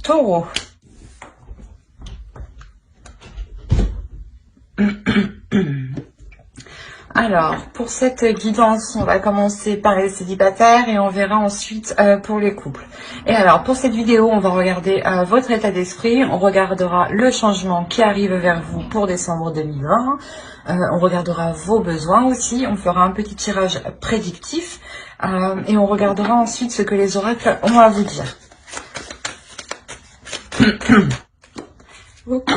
Taureau. Alors, pour cette guidance, on va commencer par les célibataires et on verra ensuite pour les couples. Et alors, pour cette vidéo, on va regarder votre état d'esprit, on regardera le changement qui arrive vers vous pour décembre 2020, on regardera vos besoins aussi, on fera un petit tirage prédictif et on regardera ensuite ce que les oracles ont à vous dire. Ok.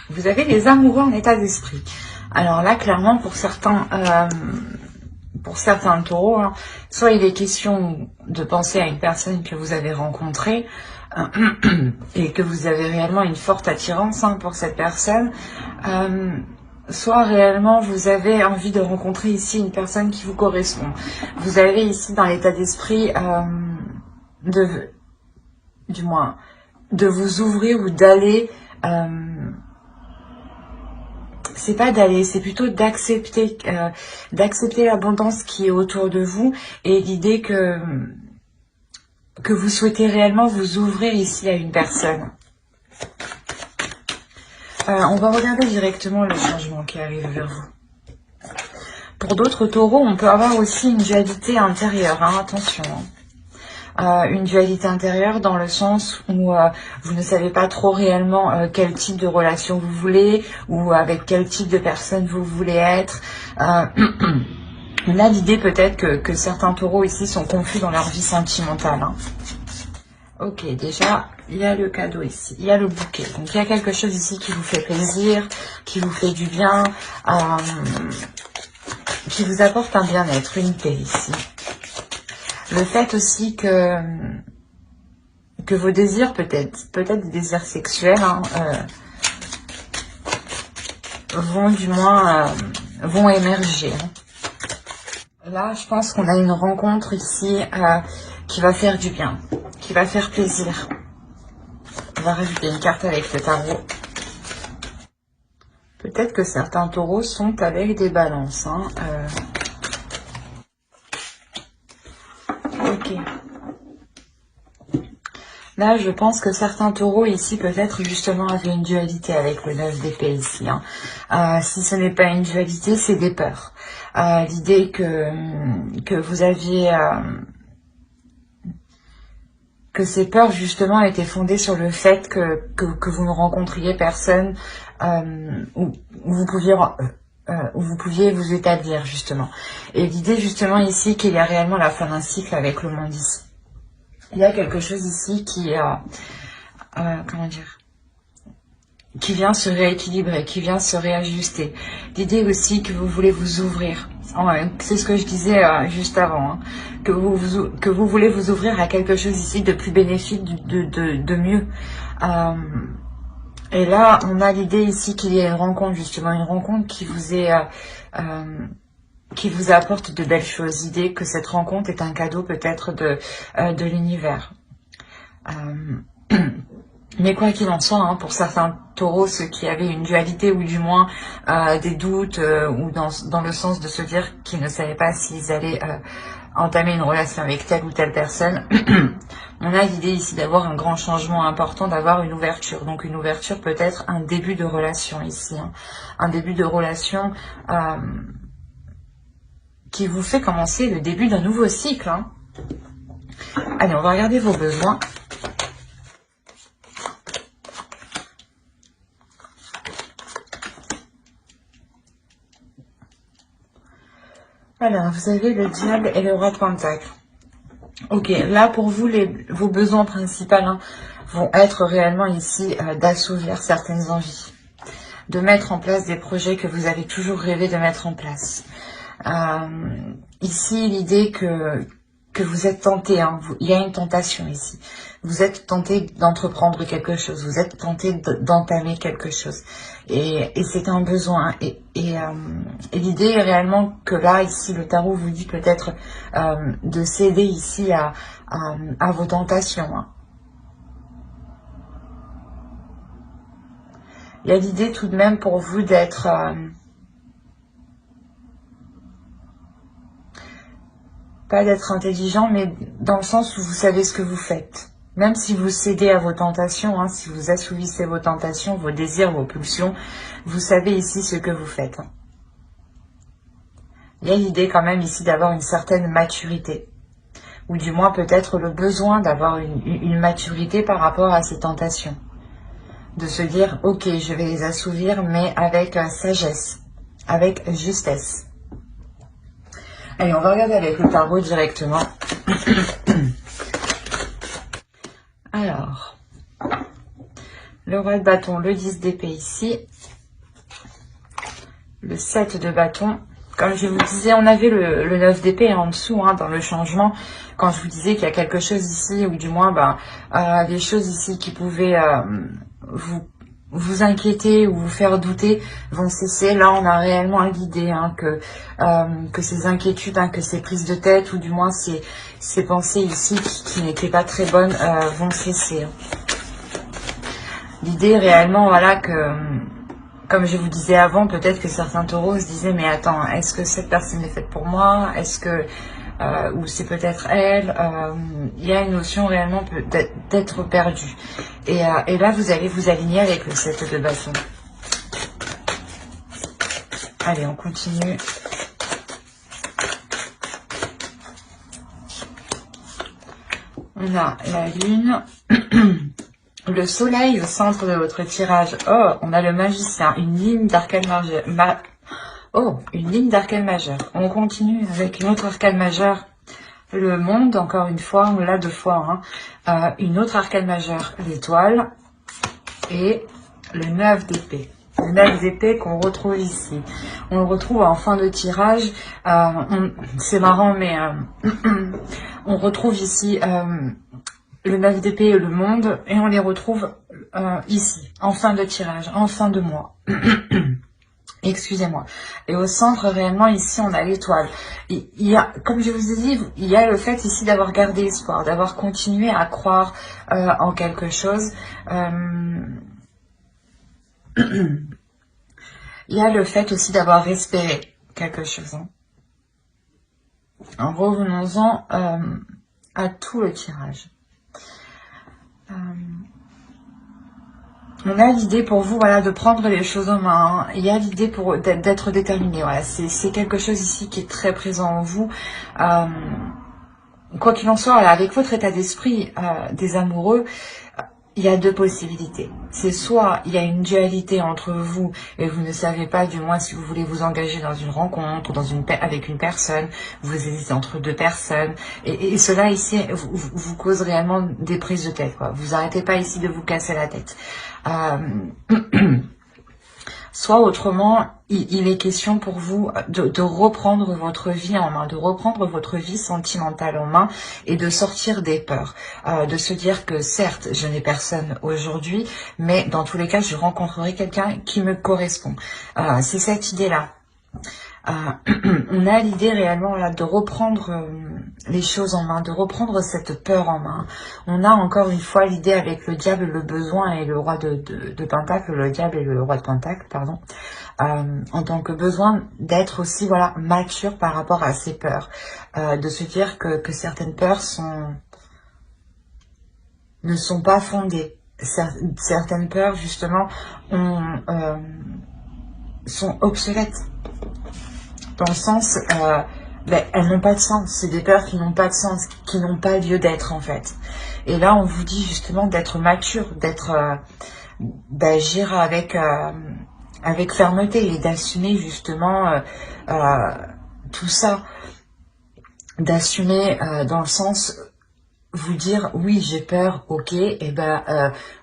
Vous avez les amoureux en état d'esprit. Alors là, clairement, pour certains taureaux, hein, soit il est question de penser à une personne que vous avez rencontrée et que vous avez réellement une forte attirance pour cette personne, soit réellement vous avez envie de rencontrer ici une personne qui vous correspond. Vous avez ici dans l'état d'esprit de vous ouvrir ou d'aller... c'est pas d'aller, c'est plutôt d'accepter l'abondance qui est autour de vous et l'idée que vous souhaitez réellement vous ouvrir ici à une personne. On va regarder directement le changement qui arrive vers vous. Pour d'autres taureaux, on peut avoir aussi une dualité intérieure, attention. Une dualité intérieure dans le sens où vous ne savez pas trop réellement quel type de relation vous voulez ou avec quel type de personne vous voulez être. On a l'idée peut-être que certains taureaux ici sont confus dans leur vie sentimentale. Ok, déjà, il y a le cadeau ici, il y a le bouquet. Donc il y a quelque chose ici qui vous fait plaisir, qui vous fait du bien, qui vous apporte un bien-être, une paix ici. Le fait aussi que vos désirs, peut-être des désirs sexuels, vont émerger. Là, je pense qu'on a une rencontre ici qui va faire du bien, qui va faire plaisir. On va rajouter une carte avec le tarot. Peut-être que certains taureaux sont avec des balances. Ok. Là, je pense que certains taureaux ici, peut-être justement, avaient une dualité avec le 9 d'épée ici. Si ce n'est pas une dualité, c'est des peurs. L'idée que vous aviez... que ces peurs, justement, étaient fondées sur le fait que vous ne rencontriez personne où vous pouviez vous établir, justement. Et l'idée, justement, ici, qu'il y a réellement la fin d'un cycle avec le monde ici. Il y a quelque chose ici qui qui vient se rééquilibrer, qui vient se réajuster. L'idée aussi que vous voulez vous ouvrir. C'est ce que je disais juste avant, que vous voulez vous ouvrir à quelque chose ici de plus bénéfique, de mieux. Et là, on a l'idée ici qu'il y a une rencontre, justement, une rencontre qui vous est... qui vous apporte de belles choses. L'idée que cette rencontre est un cadeau peut-être de l'univers. Mais quoi qu'il en soit, pour certains taureaux, ceux qui avaient une dualité ou du moins des doutes ou dans le sens de se dire qu'ils ne savaient pas s'ils allaient entamer une relation avec telle ou telle personne, on a l'idée ici d'avoir un grand changement important, d'avoir une ouverture. Donc une ouverture peut être un début de relation ici. Un début de relation... qui vous fait commencer le début d'un nouveau cycle. Allez, on va regarder vos besoins. Alors, vous avez le diable et le roi de pentacle. Ok, là pour vous, vos besoins principaux vont être réellement ici d'assouvir certaines envies. De mettre en place des projets que vous avez toujours rêvé de mettre en place. Ici, l'idée que vous êtes tenté, il y a une tentation ici. Vous êtes tenté d'entreprendre quelque chose, vous êtes tenté d'entamer quelque chose. Et c'est un besoin. Et l'idée est réellement que là, ici, le tarot vous dit peut-être de céder ici à vos tentations. Il y a l'idée tout de même pour vous d'être... pas d'être intelligent, mais dans le sens où vous savez ce que vous faites. Même si vous cédez à vos tentations, hein, si vous assouvissez vos tentations, vos désirs, vos pulsions, vous savez ici ce que vous faites. Hein. Il y a l'idée quand même ici d'avoir une certaine maturité. Ou du moins peut-être le besoin d'avoir une maturité par rapport à ces tentations. De se dire, ok, je vais les assouvir, mais avec sagesse, avec justesse. Allez, on va regarder avec le tarot directement. Alors, le roi de bâton, le 10 d'épée ici, le 7 de bâton. Comme je vous disais, on avait le 9 d'épée en dessous, hein, dans le changement, quand je vous disais qu'il y a quelque chose ici, ou du moins des choses ici qui pouvaient vous inquiéter ou vous faire douter vont cesser. Là, on a réellement l'idée hein, que ces inquiétudes, hein, que ces prises de tête, ou du moins ces pensées ici qui n'étaient pas très bonnes, vont cesser. Hein. L'idée réellement, voilà, que, comme je vous disais avant, peut-être que certains taureaux se disaient, mais attends, est-ce que cette personne est faite pour moi? Est-ce que... ou c'est peut-être elle, il y a une notion réellement d'être perdu. Et là, vous allez vous aligner avec le 7 de bâton. Allez, on continue. On a la lune, le soleil au centre de votre tirage. Oh, on a le magicien, une ligne d'arcane majeur. Oh, une ligne d'arcane majeur. On continue avec une autre arcane majeure. Le monde, encore une fois, on l'a 2 fois. Hein. Une autre arcane majeure, l'étoile. Et le 9 d'épée. Le 9 d'épée qu'on retrouve ici. On le retrouve en fin de tirage. C'est marrant, mais on retrouve ici le 9 d'épée et le monde. Et on les retrouve ici, en fin de tirage, en fin de mois. Excusez-moi. Et au centre, réellement, ici, on a l'étoile. Il y a, comme je vous ai dit, il y a le fait ici d'avoir gardé espoir, d'avoir continué à croire en quelque chose. Il y a le fait aussi d'avoir espéré quelque chose. Hein. En revenons-en à tout le tirage. On a l'idée pour vous, voilà, de prendre les choses en main. Hein. Il y a l'idée pour d'être déterminé. Voilà, c'est quelque chose ici qui est très présent en vous. Quoi qu'il en soit, voilà, avec votre état d'esprit des amoureux, il y a 2 possibilités. C'est soit il y a une dualité entre vous et vous ne savez pas du moins si vous voulez vous engager dans une rencontre, avec une personne, vous hésitez entre 2 personnes, et cela ici vous cause réellement des prises de tête. Quoi. Vous n'arrêtez pas ici de vous casser la tête. Soit autrement, il est question pour vous de reprendre votre vie en main, de reprendre votre vie sentimentale en main et de sortir des peurs. De se dire que certes, je n'ai personne aujourd'hui, mais dans tous les cas, je rencontrerai quelqu'un qui me correspond. C'est cette idée-là. On a l'idée réellement là, de reprendre les choses en main, de reprendre cette peur en main. On a encore une fois l'idée avec le diable, le besoin et le roi de Pentacle, le diable et le roi de Pentacle, pardon, en tant que besoin d'être aussi voilà mature par rapport à ces peurs, de se dire que certaines peurs ne sont pas fondées. Certaines peurs justement sont obsolètes. Dans le sens, elles n'ont pas de sens. C'est des peurs qui n'ont pas de sens, qui n'ont pas lieu d'être en fait. Et là, on vous dit justement d'être mature, d'agir avec fermeté et d'assumer justement tout ça. D'assumer dans le sens, vous dire oui j'ai peur, ok, et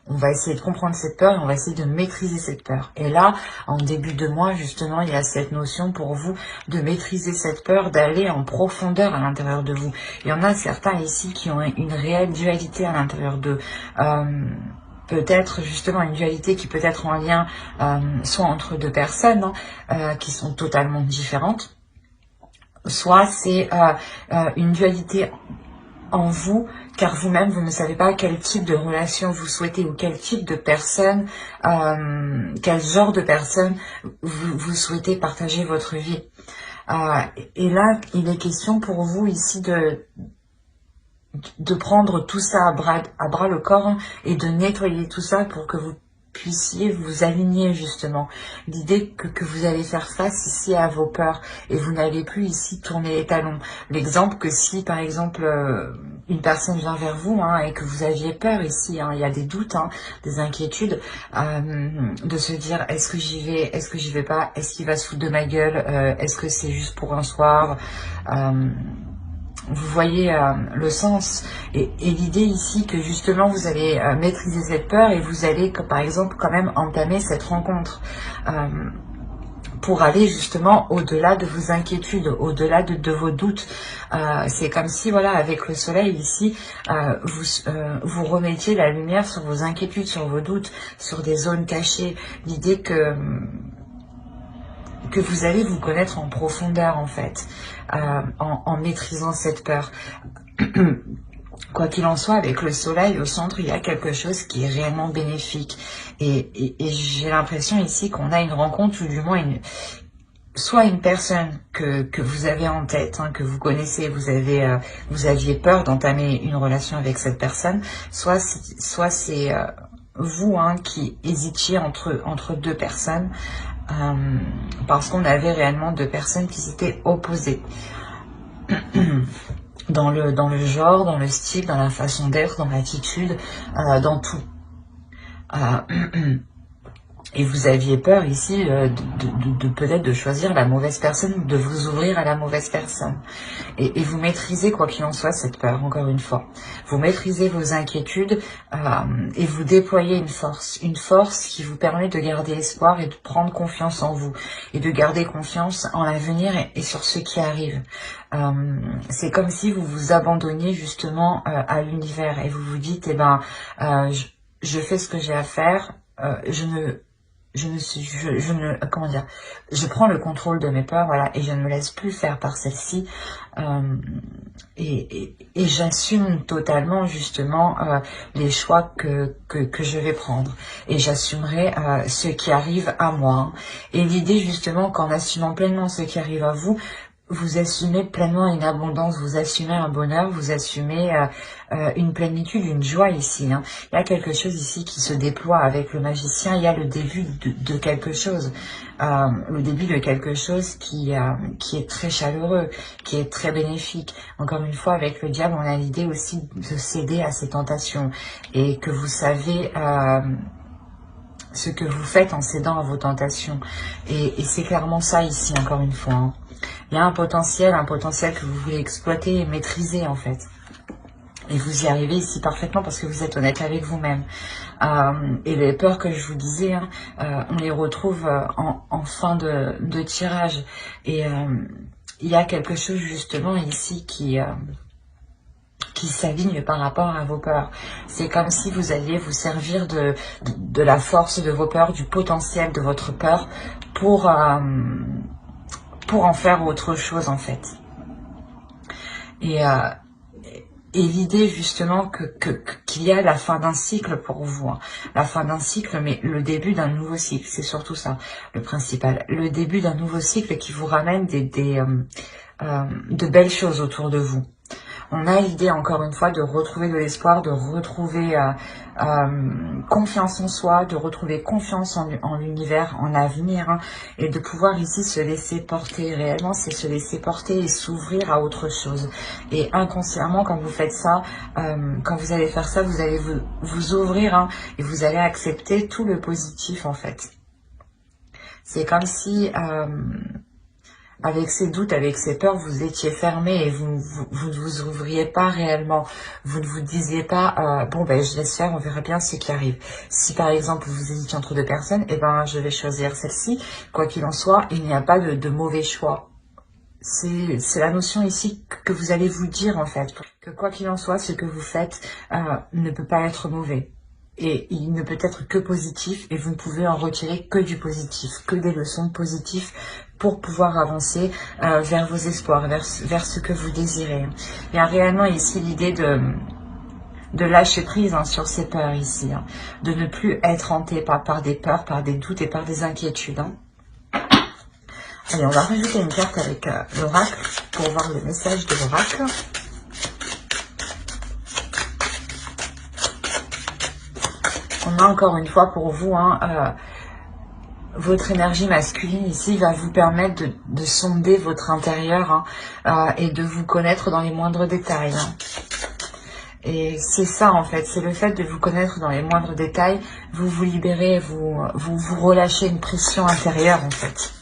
on va essayer de comprendre cette peur et on va essayer de maîtriser cette peur. Et là, en début de mois, justement, il y a cette notion pour vous de maîtriser cette peur, d'aller en profondeur à l'intérieur de vous. Il y en a certains ici qui ont une réelle dualité à l'intérieur d'eux. Peut-être justement une dualité qui peut être en lien soit entre 2 personnes qui sont totalement différentes, soit c'est une dualité en vous, car vous-même, vous ne savez pas quel type de relation vous souhaitez ou quel type de personne, quel genre de personne vous souhaitez partager votre vie. Et là, il est question pour vous ici de prendre tout ça à bras le corps, hein, et de nettoyer tout ça pour que vous puissiez vous aligner justement. L'idée que vous allez faire face ici à vos peurs et vous n'allez plus ici tourner les talons. L'exemple que si par exemple une personne vient vers vous, hein, et que vous aviez peur ici, hein, il y a des doutes, hein, des inquiétudes, de se dire est-ce que j'y vais, est-ce que j'y vais pas, est-ce qu'il va se foutre de ma gueule, est-ce que c'est juste pour un soir, vous voyez le sens et l'idée ici que justement vous allez maîtriser cette peur et vous allez par exemple quand même entamer cette rencontre pour aller justement au-delà de vos inquiétudes, au-delà de vos doutes. C'est comme si voilà, avec le soleil ici, vous remettiez la lumière sur vos inquiétudes, sur vos doutes, sur des zones cachées. L'idée que vous allez vous connaître en profondeur en fait, en maîtrisant cette peur. Quoi qu'il en soit, avec le soleil au centre, il y a quelque chose qui est réellement bénéfique. Et j'ai l'impression ici qu'on a une rencontre, ou du moins soit une personne que vous avez en tête, hein, que vous connaissez, vous aviez peur d'entamer une relation avec cette personne, soit c'est vous, hein, qui hésitiez entre deux personnes, parce qu'on avait réellement deux personnes qui s'étaient opposées dans le genre, dans le style, dans la façon d'être, dans l'attitude, dans tout. Et vous aviez peur ici de peut-être de choisir la mauvaise personne, de vous ouvrir à la mauvaise personne. Et vous maîtrisez, quoi qu'il en soit, cette peur, encore une fois. Vous maîtrisez vos inquiétudes et vous déployez une force qui vous permet de garder espoir et de prendre confiance en vous. Et de garder confiance en l'avenir et sur ce qui arrive. C'est comme si vous vous abandonniez justement à l'univers et vous vous dites, eh ben, je fais ce que j'ai à faire, je prends le contrôle de mes peurs, voilà, et je ne me laisse plus faire par celle-ci, et j'assume totalement justement les choix que je vais prendre, et j'assumerai ce qui arrive à moi, hein. Et l'idée justement qu'en assumant pleinement ce qui arrive à vous, vous assumez pleinement une abondance, vous assumez un bonheur, vous assumez une plénitude, une joie ici, hein. Il y a quelque chose ici qui se déploie avec le magicien, il y a le début de quelque chose, le début de quelque chose qui est très chaleureux, qui est très bénéfique. Encore une fois, avec le diable, on a l'idée aussi de céder à ses tentations et que vous savez ce que vous faites en cédant à vos tentations. Et c'est clairement ça ici, encore une fois, hein. Il y a un potentiel que vous voulez exploiter et maîtriser en fait. Et vous y arrivez ici parfaitement parce que vous êtes honnête avec vous-même. Et les peurs que je vous disais, hein, on les retrouve en fin de tirage. Et il y a quelque chose justement ici qui s'aligne par rapport à vos peurs. C'est comme si vous alliez vous servir de la force de vos peurs, du potentiel de votre peur pour en faire autre chose en fait. Et l'idée justement qu'il y a la fin d'un cycle pour vous, hein. La fin d'un cycle, mais le début d'un nouveau cycle, c'est surtout ça le principal. Le début d'un nouveau cycle qui vous ramène de belles choses autour de vous. On a l'idée, encore une fois, de retrouver de l'espoir, de retrouver confiance en soi, de retrouver confiance en l'univers, en l'avenir, hein, et de pouvoir ici se laisser porter. Réellement, c'est se laisser porter et s'ouvrir à autre chose. Et inconsciemment, quand vous faites ça, quand vous allez faire ça, vous allez vous ouvrir, hein, et vous allez accepter tout le positif, en fait. C'est comme si... avec ces doutes, avec ces peurs, vous étiez fermé et vous ne vous ouvriez pas réellement. Vous ne vous disiez pas, bon ben je laisse faire, on verra bien ce qui arrive. Si par exemple vous hésitez entre deux personnes, eh ben je vais choisir celle-ci. Quoi qu'il en soit, il n'y a pas de mauvais choix. C'est la notion ici que vous allez vous dire en fait. Que quoi qu'il en soit, ce que vous faites ne peut pas être mauvais. Et il ne peut être que positif et vous ne pouvez en retirer que du positif, que des leçons positives pour pouvoir avancer vers vos espoirs, vers ce que vous désirez. Il y a réellement ici l'idée de lâcher prise, hein, sur ces peurs ici, hein, de ne plus être hanté par des peurs, par des doutes et par des inquiétudes, hein. Allez, on va rajouter une carte avec l'oracle pour voir le message de l'oracle. On a encore une fois pour vous, hein, votre énergie masculine ici va vous permettre de sonder votre intérieur, hein, et de vous connaître dans les moindres détails. Hein. Et c'est ça en fait, c'est le fait de vous connaître dans les moindres détails, vous vous libérez, vous relâchez une pression intérieure en fait.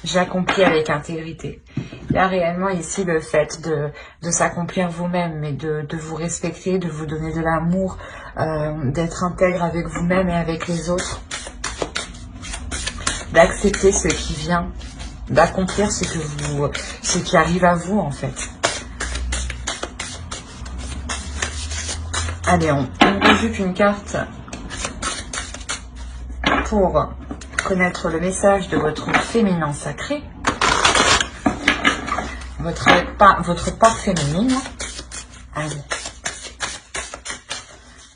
J'accomplis avec intégrité. Il y a réellement ici le fait de s'accomplir vous-même, mais de vous respecter, de vous donner de l'amour, d'être intègre avec vous-même et avec les autres, d'accepter ce qui vient, d'accomplir ce qui arrive à vous en fait. Allez, on rajoute une carte pour connaître le message de votre féminin sacré, votre part féminine. Allez,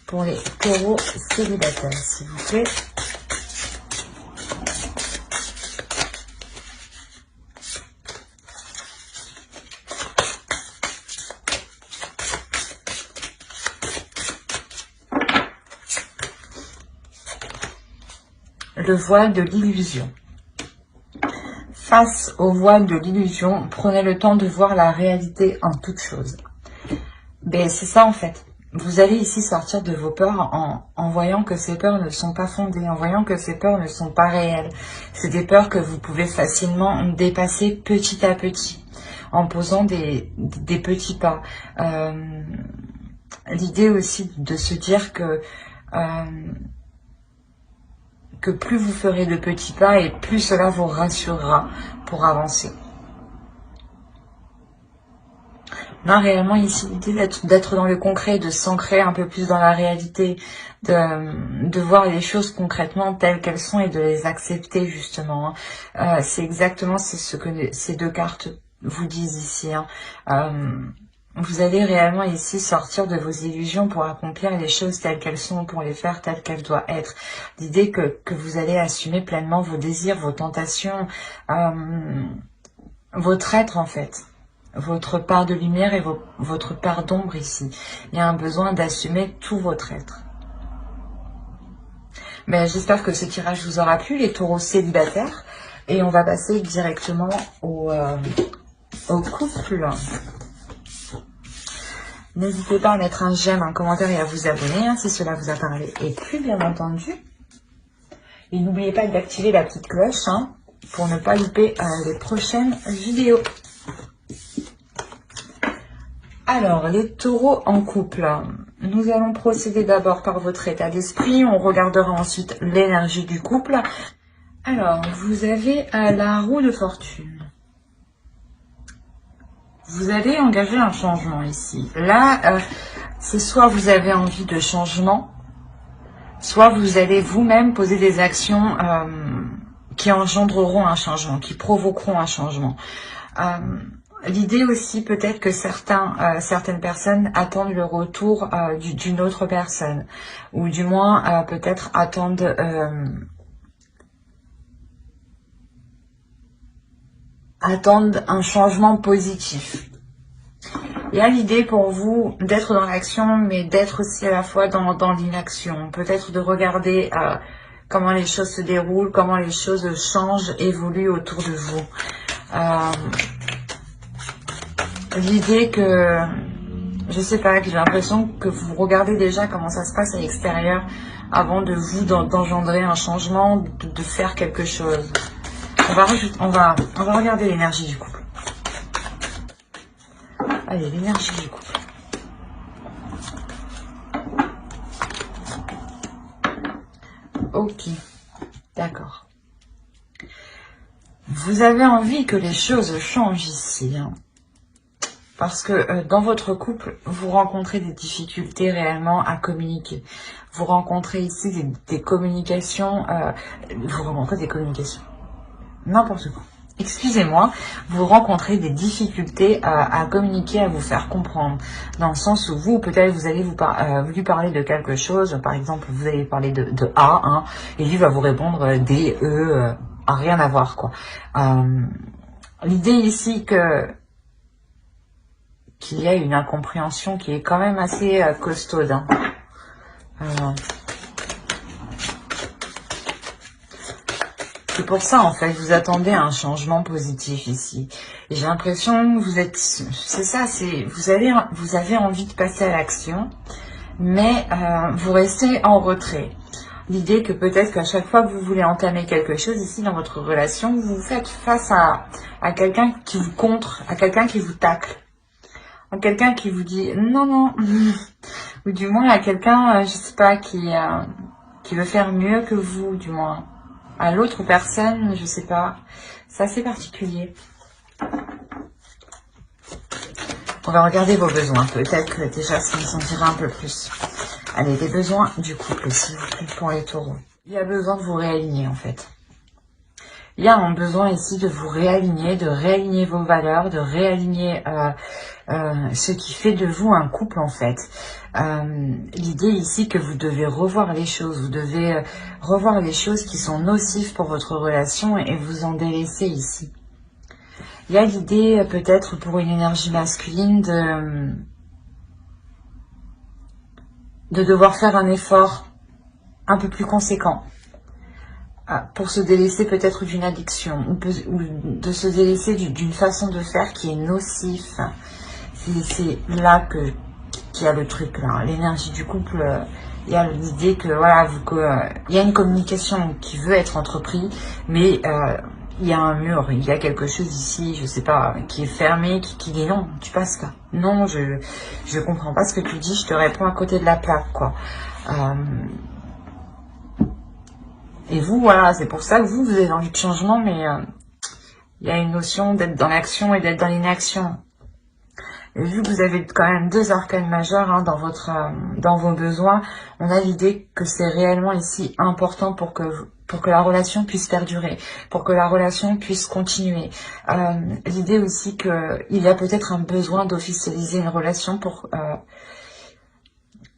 pour les taureaux célibataires, s'il vous plaît. Le voile de l'illusion. Face au voile de l'illusion, prenez le temps de voir la réalité en toute chose. Ben, c'est ça en fait. Vous allez ici sortir de vos peurs en voyant que ces peurs ne sont pas fondées, en voyant que ces peurs ne sont pas réelles. C'est des peurs que vous pouvez facilement dépasser petit à petit, en posant des petits pas. L'idée aussi de se dire que plus vous ferez de petits pas et plus cela vous rassurera pour avancer. On a réellement ici l'idée d'être dans le concret, de s'ancrer un peu plus dans la réalité, de voir les choses concrètement telles qu'elles sont et de les accepter justement. C'est exactement ce que ces deux cartes vous disent ici. Vous allez réellement ici sortir de vos illusions pour accomplir les choses telles qu'elles sont, pour les faire telles qu'elles doivent être. L'idée que vous allez assumer pleinement vos désirs, vos tentations, votre être en fait. Votre part de lumière et votre part d'ombre ici. Il y a un besoin d'assumer tout votre être. Mais j'espère que ce tirage vous aura plu, les taureaux célibataires. Et on va passer directement au couple. N'hésitez pas à mettre un j'aime, un commentaire et à vous abonner si cela vous a parlé et plu, bien entendu. Et n'oubliez pas d'activer la petite cloche pour ne pas louper les prochaines vidéos. Alors, les taureaux en couple. Nous allons procéder d'abord par votre état d'esprit. On regardera ensuite l'énergie du couple. Alors, vous avez la roue de fortune. Vous allez engager un changement ici. Là, c'est soit vous avez envie de changement, soit vous allez vous-même poser des actions qui engendreront un changement, qui provoqueront un changement. L'idée aussi peut-être que certaines personnes attendent le retour d'une autre personne, ou du moins peut-être attendent un changement positif. Il y a l'idée pour vous d'être dans l'action, mais d'être aussi à la fois dans l'inaction. Peut-être de regarder comment les choses se déroulent, comment les choses changent, évoluent autour de vous. L'idée que, je sais pas, que j'ai l'impression que vous regardez déjà comment ça se passe à l'extérieur avant de vous d'engendrer un changement, de faire quelque chose. On va regarder l'énergie du couple. Allez, l'énergie du couple. Ok, d'accord. Vous avez envie que les choses changent ici, parce que dans votre couple, vous rencontrez des difficultés réellement à communiquer. Vous rencontrez ici des communications, n'importe quoi. Excusez-moi, vous rencontrez des difficultés à communiquer, à vous faire comprendre. Dans le sens où vous, peut-être, vous allez lui parler de quelque chose. Par exemple, vous allez parler de A, et lui va vous répondre D, E, rien à voir, quoi. L'idée ici que qu'il y a une incompréhension qui est quand même assez costaude. Hein. C'est pour ça, en fait, vous attendez un changement positif ici. Et j'ai l'impression que vous êtes... C'est ça, vous avez envie de passer à l'action, mais vous restez en retrait. L'idée que peut-être qu'à chaque fois que vous voulez entamer quelque chose ici dans votre relation, vous vous faites face à quelqu'un qui vous contre, à quelqu'un qui vous tacle, à quelqu'un qui vous dit non, non, ou du moins à quelqu'un, je sais pas, qui veut faire mieux que vous, du moins. À l'autre personne, je sais pas. C'est assez particulier. On va regarder vos besoins. Peut-être que déjà, ça nous en dira un peu plus. Allez, les besoins du couple, s'il vous plaît, pour les taureaux. Il y a besoin de vous réaligner, en fait. Il y a un besoin ici de vous réaligner, de réaligner vos valeurs, de réaligner ce qui fait de vous un couple, en fait. L'idée ici que vous devez revoir les choses, vous devez revoir les choses qui sont nocives pour votre relation et vous en délaisser ici. Il y a l'idée peut-être pour une énergie masculine de devoir faire un effort un peu plus conséquent pour se délaisser peut-être d'une addiction ou de se délaisser d'une façon de faire qui est nocif. C'est là qu'il y a le truc, là. L'énergie du couple, il y a l'idée que voilà, il y a une communication qui veut être entreprise, mais il y a un mur, il y a quelque chose ici, je sais pas, qui est fermé, qui dit non, tu passes pas. Non, je comprends pas ce que tu dis, je te réponds à côté de la plaque, quoi. Et vous, voilà, c'est pour ça que vous avez envie de changement, mais il y a une notion d'être dans l'action et d'être dans l'inaction. Et vu que vous avez quand même deux arcanes majeures hein, dans vos besoins, on a l'idée que c'est réellement ici important pour que la relation puisse perdurer, pour que la relation puisse continuer. L'idée aussi qu'il y a peut-être un besoin d'officialiser une relation pour...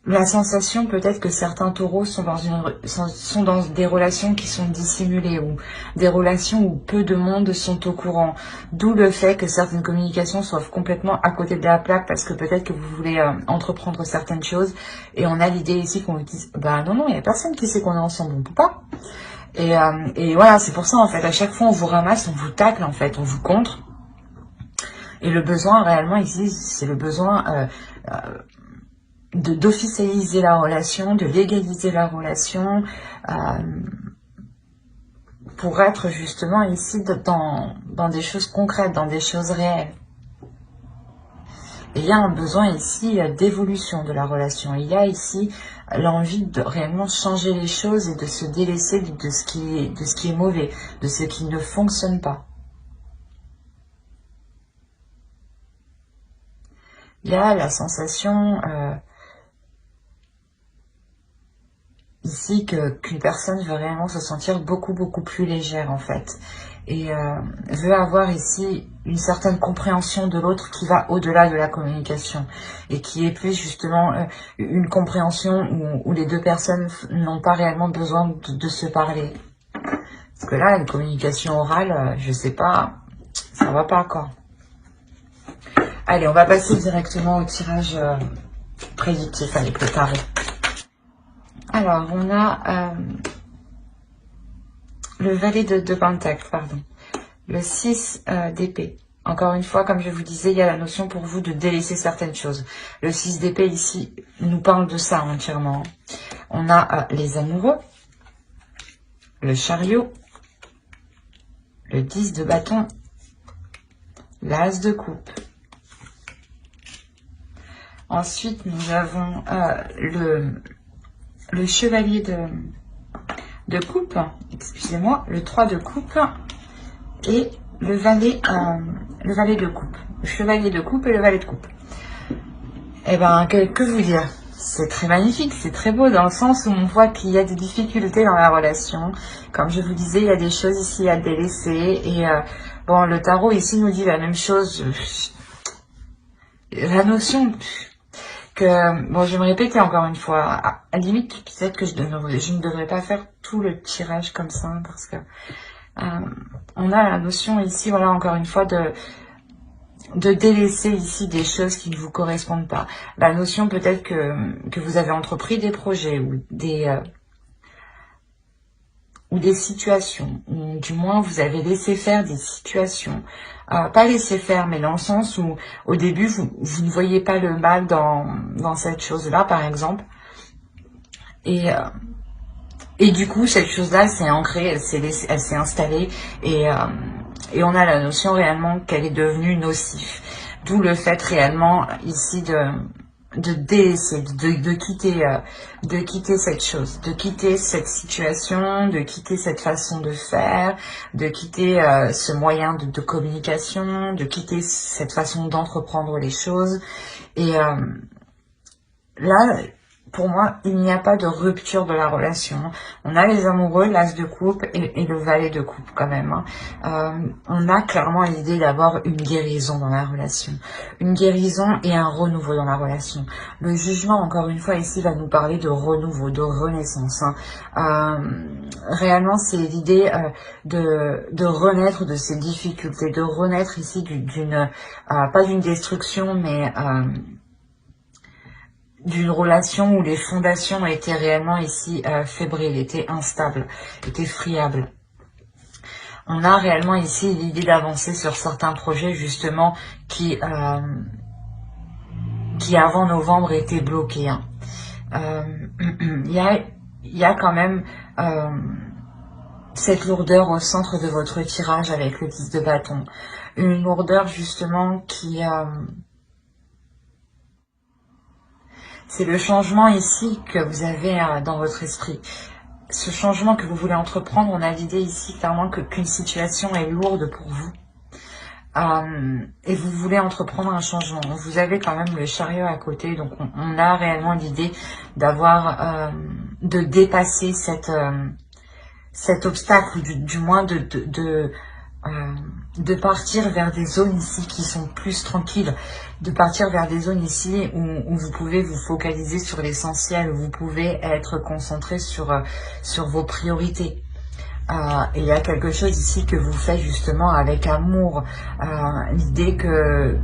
la sensation peut-être que certains taureaux sont dans des relations qui sont dissimulées ou des relations où peu de monde sont au courant. D'où le fait que certaines communications soient complètement à côté de la plaque parce que peut-être que vous voulez entreprendre certaines choses et on a l'idée ici qu'on vous dise bah non, il n'y a personne qui sait qu'on est ensemble, on peut pas. Et voilà, c'est pour ça en fait, à chaque fois on vous ramasse, on vous tacle en fait, on vous contre. Et le besoin réellement ici, c'est le besoin... d'officialiser la relation, de légaliser la relation, pour être justement ici dans des choses concrètes, dans des choses réelles. Et il y a un besoin ici d'évolution de la relation. Il y a ici l'envie de réellement changer les choses et de se délaisser de ce qui est mauvais, de ce qui ne fonctionne pas. Il y a la sensation... ici qu'une personne veut réellement se sentir beaucoup plus légère en fait et veut avoir ici une certaine compréhension de l'autre qui va au-delà de la communication et qui est plus justement une compréhension où les deux personnes n'ont pas réellement besoin de se parler. Parce que là, une communication orale, je sais pas, ça va pas quoi. Allez, on va passer directement au tirage prédictif, allez, préparé. Alors, on a le valet de Pentacle, pardon. Le 6 d'épée. Encore une fois, comme je vous disais, il y a la notion pour vous de délaisser certaines choses. Le 6 d'épée, ici, nous parle de ça entièrement. On a les amoureux, le chariot, le 10 de bâton, l'as de coupe. Ensuite, nous avons le chevalier de coupe, excusez-moi, le 3 de coupe et le valet de coupe. Le chevalier de coupe et le valet de coupe. Eh ben, que vous dire? C'est très magnifique, c'est très beau dans le sens où on voit qu'il y a des difficultés dans la relation. Comme je vous disais, il y a des choses ici à délaisser. Et bon, le tarot ici nous dit la même chose. La notion... bon, je vais me répéter encore une fois, à la limite, peut-être que je ne devrais pas faire tout le tirage comme ça, parce que on a la notion ici, voilà, encore une fois, de délaisser ici des choses qui ne vous correspondent pas. La notion peut-être que vous avez entrepris des projets ou des situations, ou du moins vous avez laissé faire des situations, pas laissé faire, mais dans le sens où au début vous ne voyez pas le mal dans cette chose-là, par exemple, et du coup cette chose-là s'est ancrée, elle s'est installée, et on a la notion réellement qu'elle est devenue nocive. D'où le fait réellement ici de délaisser, de quitter cette chose, de quitter cette situation, de quitter cette façon de faire, de quitter ce moyen de communication, de quitter cette façon d'entreprendre les choses. Et là, pour moi, il n'y a pas de rupture de la relation. On a les amoureux, l'as de coupe et le valet de coupe quand même. On a clairement l'idée d'avoir une guérison dans la relation. Une guérison et un renouveau dans la relation. Le jugement, encore une fois, ici, va nous parler de renouveau, de renaissance. Réellement, c'est l'idée de renaître de ces difficultés, de renaître ici pas d'une destruction, mais d'une relation où les fondations étaient réellement ici fébriles, étaient instables, étaient friables. On a réellement ici l'idée d'avancer sur certains projets justement qui avant novembre étaient bloqués. Il y a quand même cette lourdeur au centre de votre tirage avec le 10 de bâton. Une lourdeur justement qui... c'est le changement ici que vous avez dans votre esprit. Ce changement que vous voulez entreprendre, on a l'idée ici clairement qu'une situation est lourde pour vous. Et vous voulez entreprendre un changement. Vous avez quand même le chariot à côté, donc on a réellement l'idée d'avoir, de dépasser cet obstacle, ou du moins de partir vers des zones ici qui sont plus tranquilles, de partir vers des zones ici où vous pouvez vous focaliser sur l'essentiel, où vous pouvez être concentré sur vos priorités. Et il y a quelque chose ici que vous faites justement avec amour, l'idée que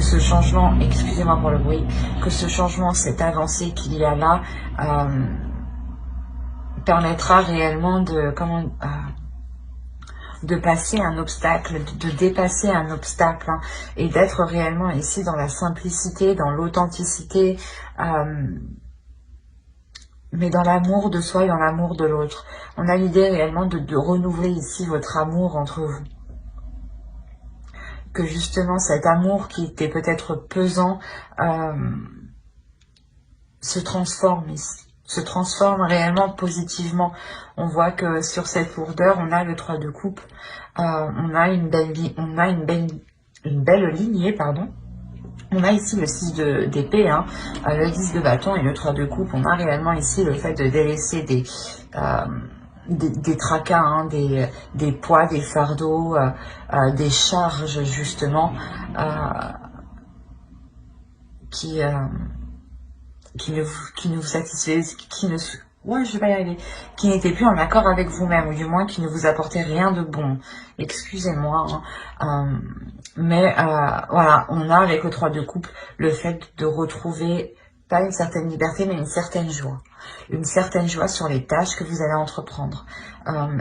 ce changement, excusez-moi pour le bruit, que ce changement, cette avancée qu'il y a là, permettra réellement de passer un obstacle, de dépasser un obstacle, et d'être réellement ici dans la simplicité, dans l'authenticité, mais dans l'amour de soi et dans l'amour de l'autre. On a l'idée réellement de renouveler ici votre amour entre vous. Que justement cet amour qui était peut-être pesant se transforme ici. Se transforme réellement positivement. On voit que sur cette lourdeur, on a le 3 de coupe, on a une belle lignée, pardon. On a ici le 6 d'épée, le 10 de bâton et le 3 de coupe. On a réellement ici le fait de délaisser des tracas, des poids, des fardeaux, des charges justement qui ne vous satisfaisaient, qui n'étaient plus en accord avec vous-même, ou du moins qui ne vous apportaient rien de bon. Excusez-moi, mais voilà, on a avec le 3 de coupe le fait de retrouver pas une certaine liberté, mais une certaine joie. Une certaine joie sur les tâches que vous allez entreprendre.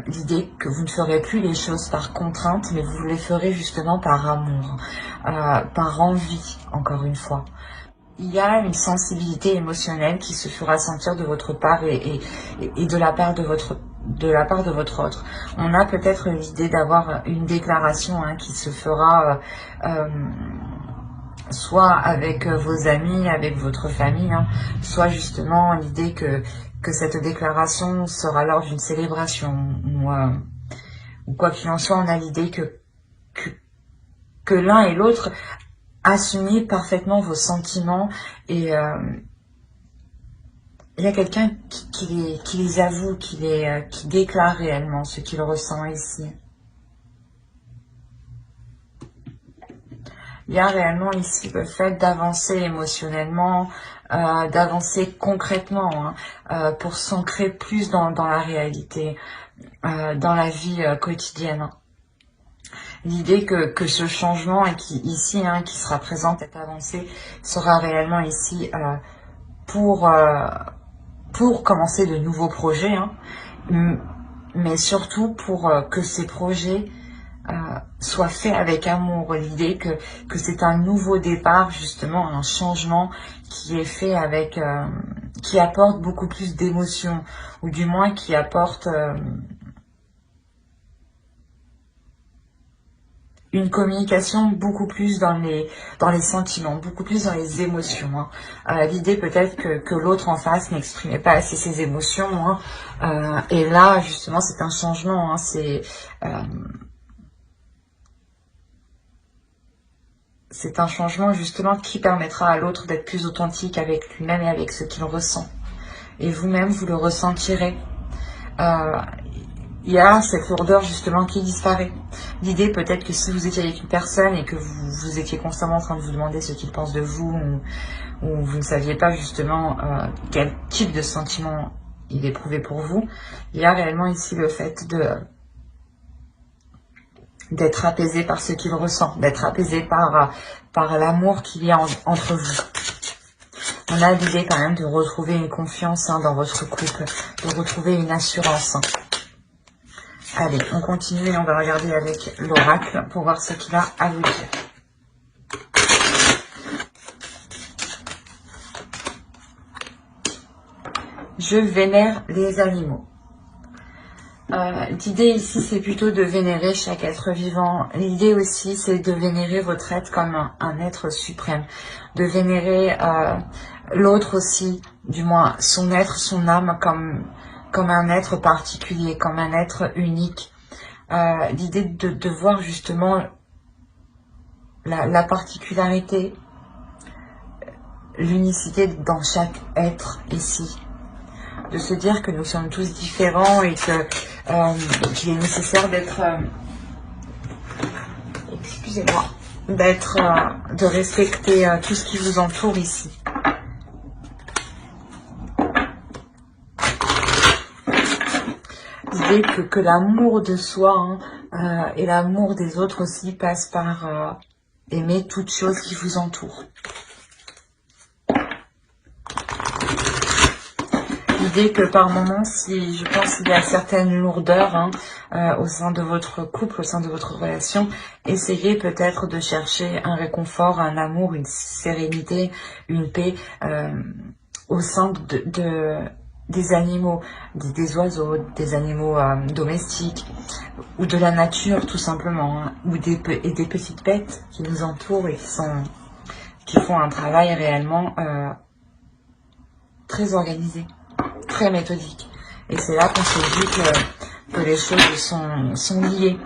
L'idée que vous ne ferez plus les choses par contrainte, mais vous les ferez justement par amour, par envie, encore une fois. Il y a une sensibilité émotionnelle qui se fera sentir de votre part et de la part de votre autre. On a peut-être l'idée d'avoir une déclaration qui se fera soit avec vos amis, avec votre famille, soit justement l'idée que cette déclaration sera lors d'une célébration ou quoi qu'il en soit. On a l'idée que l'un et l'autre assumez parfaitement vos sentiments et il y a quelqu'un qui les avoue, qui déclare réellement ce qu'il ressent ici. Il y a réellement ici le fait d'avancer émotionnellement, d'avancer concrètement, pour s'ancrer plus dans la réalité, dans la vie quotidienne. L'idée que ce changement qui ici, qui sera présent, cette avancée, sera réellement ici pour commencer de nouveaux projets, mais surtout pour que ces projets soient faits avec amour. L'idée que c'est un nouveau départ, justement, un changement qui est fait avec, qui apporte beaucoup plus d'émotions, ou du moins qui apporte une communication beaucoup plus dans les sentiments, beaucoup plus dans les émotions. L'idée peut-être que l'autre en face n'exprimait pas assez ses émotions. Et là, justement, c'est un changement. C'est un changement, justement, qui permettra à l'autre d'être plus authentique avec lui-même et avec ce qu'il ressent. Et vous-même, vous le ressentirez. Il y a cette lourdeur justement qui disparaît. L'idée peut-être que si vous étiez avec une personne et que vous étiez constamment en train de vous demander ce qu'il pense de vous, ou vous ne saviez pas justement quel type de sentiment il éprouvait pour vous, il y a réellement ici le fait d'être apaisé par ce qu'il ressent, d'être apaisé par l'amour qu'il y a entre vous. On a l'idée quand même de retrouver une confiance dans votre couple, de retrouver une assurance. Allez, on continue et on va regarder avec l'oracle pour voir ce qu'il a à vous dire. Je vénère les animaux. L'idée ici, c'est plutôt de vénérer chaque être vivant. L'idée aussi, c'est de vénérer votre être comme un être suprême. De vénérer l'autre aussi, du moins son être, son âme, comme un être particulier, comme un être unique. L'idée de voir justement la particularité, l'unicité dans chaque être ici. De se dire que nous sommes tous différents et qu'il est nécessaire d'être, excusez-moi, de respecter tout ce qui vous entoure ici. L'idée que l'amour de soi et l'amour des autres aussi passe par aimer toute chose qui vous entoure. L'idée que par moments, je pense qu'il y a certaines lourdeurs au sein de votre couple, au sein de votre relation, essayez peut-être de chercher un réconfort, un amour, une sérénité, une paix au sein des animaux, des oiseaux, des animaux domestiques, ou de la nature tout simplement, ou des petites bêtes qui nous entourent et qui font un travail réellement très organisé, très méthodique. Et c'est là qu'on se dit que les choses sont liées.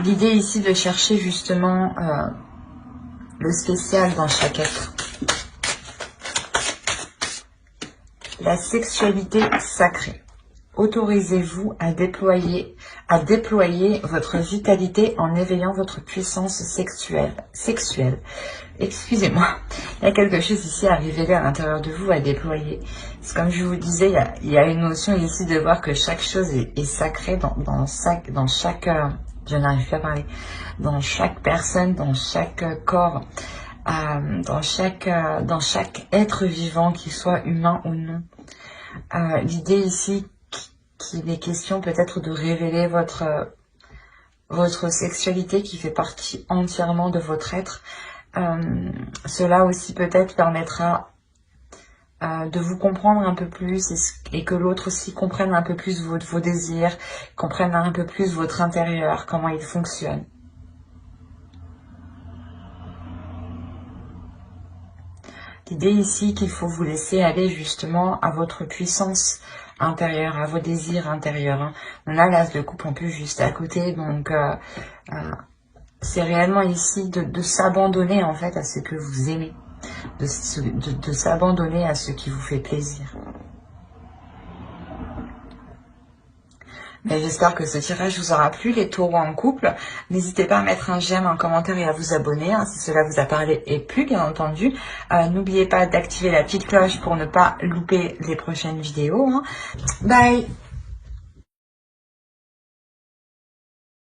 L'idée ici de chercher justement le spécial dans chaque être. La sexualité sacrée. Autorisez-vous à déployer votre vitalité en éveillant votre puissance sexuelle. Excusez-moi, il y a quelque chose ici à révéler à l'intérieur de vous, à déployer. C'est comme je vous disais, il y a une notion ici de voir que chaque chose est sacrée dans chaque je n'arrive pas à parler, dans chaque personne, dans chaque corps, dans chaque être vivant, qu'il soit humain ou non. L'idée ici qu'il est question peut-être de révéler votre sexualité qui fait partie entièrement de votre être. Cela aussi peut-être permettra de vous comprendre un peu plus et que l'autre aussi comprenne un peu plus vos désirs, comprenne un peu plus votre intérieur, comment il fonctionne. L'idée ici qu'il faut vous laisser aller justement à votre puissance intérieure, à vos désirs intérieurs. On a l'as de coupe un peu juste à côté, donc c'est réellement ici de s'abandonner en fait à ce que vous aimez, de s'abandonner à ce qui vous fait plaisir. Mais j'espère que ce tirage vous aura plu, les taureaux en couple. N'hésitez pas à mettre un j'aime, un commentaire et à vous abonner si cela vous a parlé et plu, bien entendu. N'oubliez pas d'activer la petite cloche pour ne pas louper les prochaines vidéos. Bye!